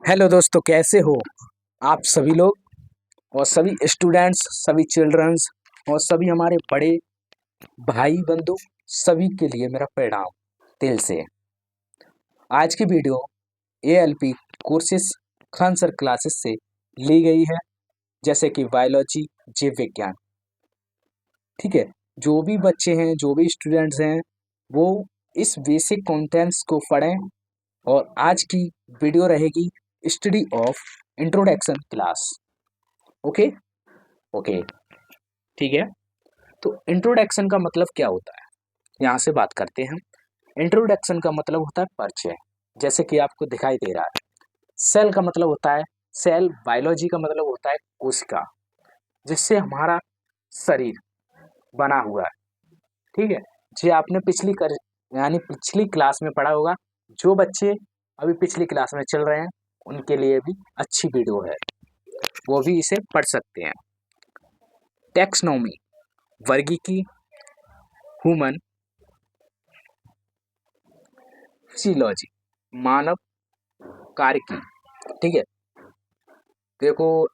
Hello दोस्तों, कैसे हो आप सभी लोग और सभी स्टूडेंट्स, सभी चिल्ड्रंस और सभी हमारे बड़े भाई बंधु, सभी के लिए मेरा प्रणाम दिल से। आज की video ALP courses Khan sir classes से ली गई है, जैसे कि बायोलॉजी, जीव विज्ञान। ठीक है, जो भी बच्चे हैं, जो भी स्टूडेंट्स हैं, वो इस बेसिक कंटेंट्स को पढ़ें। और आज की वीडियो रहेगी study of introduction class. Okay okay, ठीक है। तो इंट्रोडक्शन का मतलब क्या होता है, यहाँ से बात करते हैं। इंट्रोडक्शन का मतलब होता है परिचय। जैसे कि आपको दिखाई दे रहा है, सेल का मतलब होता है सेल, बायोलॉजी का मतलब होता है कोशिका, जिससे हमारा शरीर बना हुआ है। ठीक है, जी आपने पिछली क्लास में पढ़ा होगा। जो बच्चे अभी पिछली क्लास में चल रहे हैं, उनके लिए भी अच्छी वीडियो है, वो भी इसे पढ़ सकते हैं। टेक्सोनोमी, वर्गीकी, ह्यूमन फिजियोलॉजी, मानव कार्य की। ठीक है, देखो,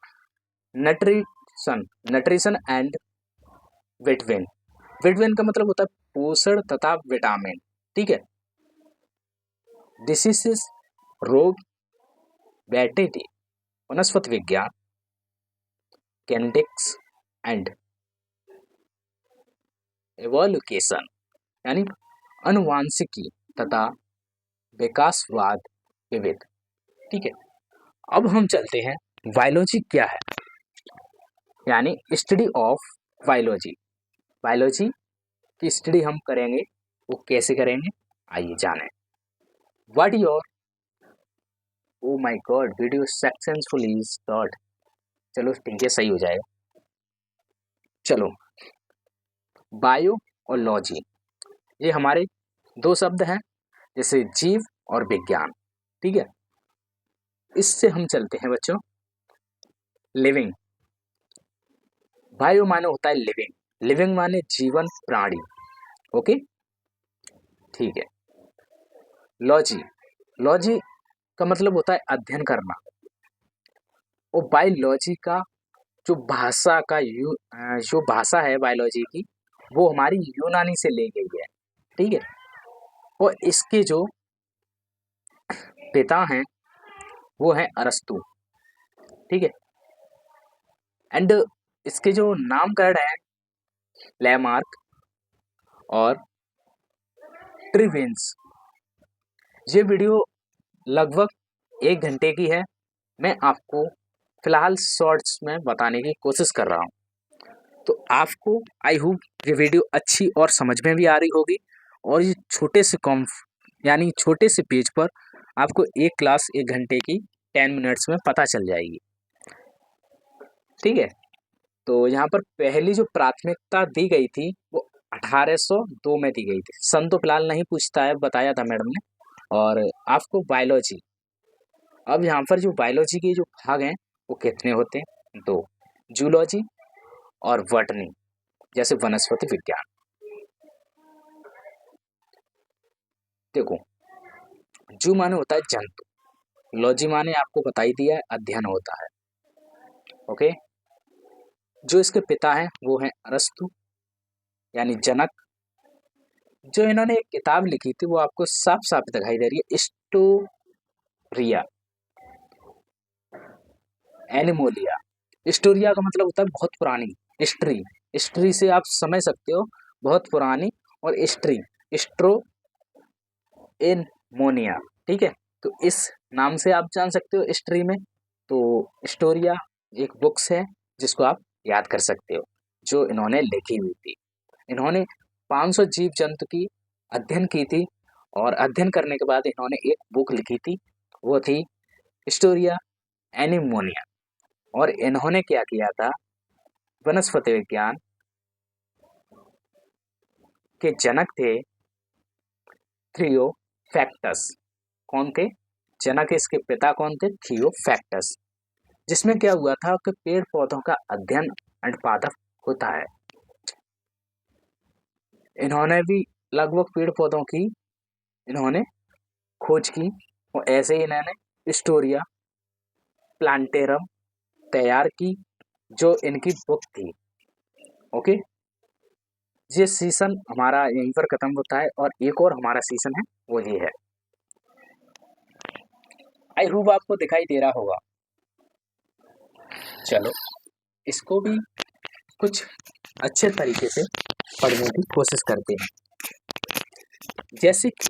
nutrition, nutrition and vitamin. Vitamin का मतलब होता है पोषण तथा विटामिन। ठीक है, डिसीजेस, रोग, बैक्टीरिया, वनस्पति विज्ञान, कैनेटिक्स एंड एवोल्यूशन, यानी अनुवांशिकी तथा विकासवाद, विविध। ठीक है, अब हम चलते हैं बायोलॉजी क्या है, यानी स्टडी ऑफ बायोलॉजी। बायोलॉजी की स्टडी हम करेंगे, वो कैसे करेंगे, आइए जाने। What your, oh my God, video successfully start. चलो ठीक है, सही हो जाएगा। चलो, बायो और लॉजी, ये हमारे दो शब्द हैं, जैसे जीव और विज्ञान। ठीक है, इससे हम चलते हैं बच्चों लिविंग। बायो माने होता है लिविंग, लिविंग माने जीवन, प्राणी। ओके, ठीक है। लॉजी, लॉजी का मतलब होता है अध्ययन करना। और बायोलॉजी का जो भाषा का जो भाषा है बायोलॉजी की, वो हमारी यूनानी से ली गई है। ठीक है, और इसके जो पिता हैं वो हैं अरस्तु। ठीक है, एंड इसके जो नामकरण है लैमार्क और ट्रिवेंस। ये वीडियो लगभग 1 घंटे की है। मैं आपको फिलहाल शॉर्ट्स में बताने की कोशिश कर रहा हूँ। तो आपको आई होप ये वीडियो अच्छी और समझ में भी आ रही होगी। और ये छोटे से यानी छोटे से पेज पर आपको एक क्लास 1 घंटे की 10 मिनट्स में पता चल जाएगी। ठीक है, तो यहाँ पर पहली जो प्राथमिकता दी गई थी वो 1802 में दी गई थी। सन तो फिलहाल नहीं पूछता है, बताया था मैडम ने। और आपको बायोलॉजी, अब यहाँ पर जो बायोलॉजी के जो भाग हैं वो कितने होते हैं, 2, जूलॉजी और बॉटनी, जैसे वनस्पति विज्ञान। देखो, जू माने होता है जंतु, लॉजी माने आपको बता ही दिया है, अध्ययन होता है। ओके, जो इसके पिता हैं वो हैं अरस्तु, यानी जनक। जो इन्होंने एक किताब लिखी थी वो आपको साफ साफ दिखाई दे रही है, स्टोरिया एनिमोलिया। स्टोरिया का मतलब होता है बहुत पुरानी, हिस्ट्री, हिस्ट्री से आप समझ सकते हो बहुत पुरानी। और हिस्ट्री, स्ट्रो एनमोनिया। ठीक है, तो इस नाम से आप जान सकते हो हिस्ट्री में। तो स्टोरिया एक बुक्स है जिसको आप याद कर सकते हो, जो इन्होंने लिखी हुई थी। इन्होंने 500 जीव जंतु की अध्ययन की थी, और अध्ययन करने के बाद इन्होंने एक बुक लिखी थी, वो थी स्टोरिया एनिमोनिया। और इन्होंने क्या किया था, वनस्पति विज्ञान के जनक थे थियोफैक्टस। कौन थे जनक, इसके पिता कौन थे, थियोफैक्टस। जिसमें क्या हुआ था कि पेड़ पौधों का अध्ययन एंड पादप होता है। इन्होंने भी लगभग पेड़ पौधों की इन्होंने खोज की, और ऐसे ही इन्होंने स्टोरिया प्लांटेरम तैयार की, जो इनकी बुक थी। ओके, ये सीजन हमारा यहीं पर खत्म होता है और एक और हमारा सीजन है वो ये है। आई होप आपको दिखाई दे रहा होगा। चलो इसको भी कुछ अच्छे तरीके से पढ़ने की कोशिश करते हैं। जैसे कि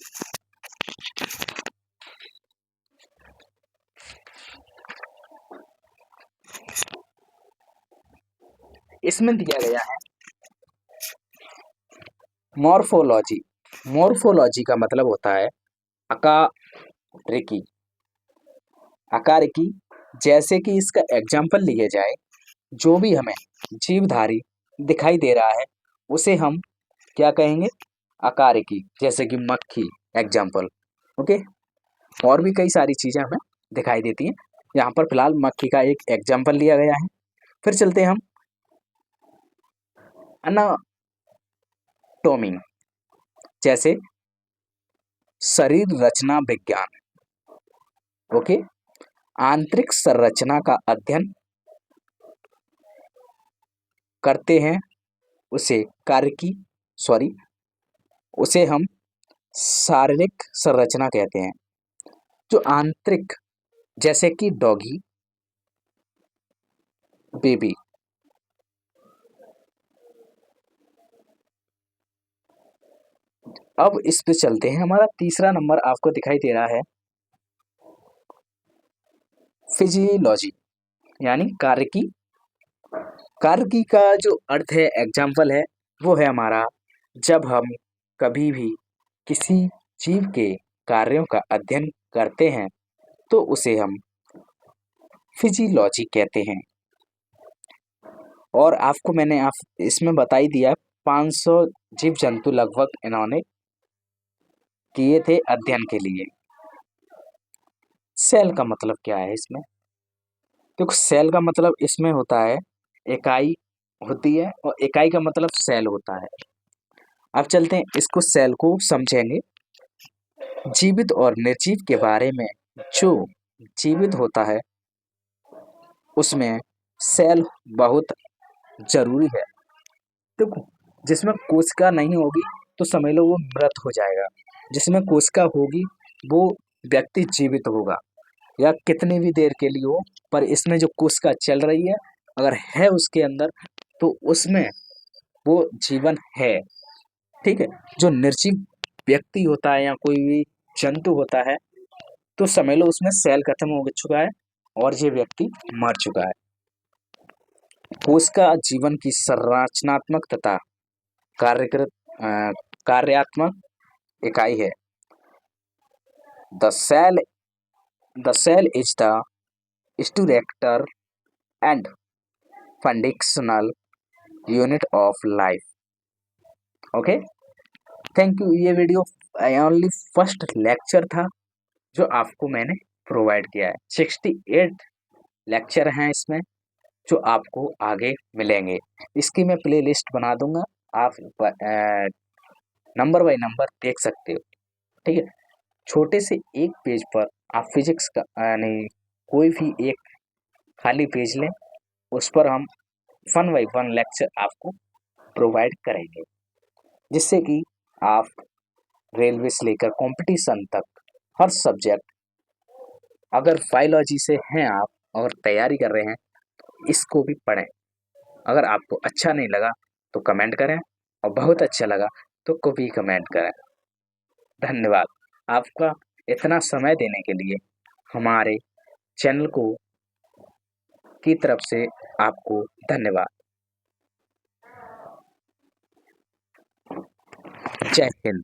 इसमें दिया गया है मॉर्फोलॉजी। मॉर्फोलॉजी का मतलब होता है आकारिकी। आकारिकी, जैसे कि इसका एग्जाम्पल लिए जाए, जो भी हमें जीवधारी दिखाई दे रहा है उसे हम क्या कहेंगे, आकारिकी। जैसे कि मक्खी एग्जाम्पल। ओके, और भी कई सारी चीजें हमें दिखाई देती हैं, यहाँ पर फिलहाल मक्खी का एक एग्जाम्पल लिया गया है। फिर चलते हैं हम एनाटोमी, जैसे शरीर रचना विज्ञान। ओके, आंतरिक संरचना का अध्ययन करते हैं, उसे कार्यकी सॉरी उसे हम शारीरिक संरचना कहते हैं। जो आंतरिक, जैसे कि डॉगी, बेबी। अब इस पे चलते हैं, हमारा तीसरा नंबर आपको दिखाई दे रहा है फिजियोलॉजी, यानी कार्यकी। कार्यकी का जो अर्थ है, एग्जाम्पल है, वो है हमारा जब हम कभी भी किसी जीव के कार्यों का अध्ययन करते हैं तो उसे हम फिजियोलॉजी कहते हैं। और आपको मैंने आप इसमें बता ही दिया, 500 जीव जंतु लगभग इन्होंने किए थे अध्ययन के लिए। सेल का मतलब क्या है इसमें, देखो सेल का मतलब इसमें होता है इकाई होती है, और इकाई का मतलब सेल होता है। अब चलते हैं इसको सेल को समझेंगे। जीवित और निर्जीव के बारे में, जो जीवित होता है उसमें सेल बहुत जरूरी है। देखो, जिसमें कोशिका नहीं होगी तो समझ लो वो मृत हो जाएगा, जिसमें कोशिका होगी वो व्यक्ति जीवित होगा, या कितनी भी देर के लिए हो, पर इसमें जो कोशिका चल रही है अगर है उसके अंदर तो उसमें वो जीवन है। ठीक है, जो निर्जीव व्यक्ति होता है या कोई भी जंतु होता है तो समझ लो उसमें सेल खत्म हो चुका है और ये व्यक्ति मर चुका है। कोशिका जीवन की संरचनात्मक तथा कार्यकृत कार्यात्मक इकाई है। The cell the cell is the structure and functional unit of life. Okay, thank you. ये वीडियो ओनली फर्स्ट लेक्चर था जो आपको मैंने प्रोवाइड किया है। 68 लेक्चर हैं इसमें जो आपको आगे मिलेंगे। इसकी मैं प्ले लिस्ट बना दूंगा, आप नंबर बाय नंबर देख सकते हो। ठीक है, छोटे से एक पेज पर आप फिजिक्स का नहीं, कोई भी एक खाली पेज लें, उस पर हम वन बाई वन लेक्चर आपको प्रोवाइड करेंगे, जिससे कि आप रेलवे से लेकर कंपटीशन तक हर सब्जेक्ट, अगर बायोलॉजी से हैं आप और तैयारी कर रहे हैं, इसको भी पढ़ें। अगर आपको अच्छा नहीं लगा तो कमेंट करें, और बहुत अच्छा लगा तो कभी कमेंट करें। धन्यवाद आपका इतना समय देने के लिए। हमारे चैनल को की तरफ से आपको धन्यवाद। जय हिंद।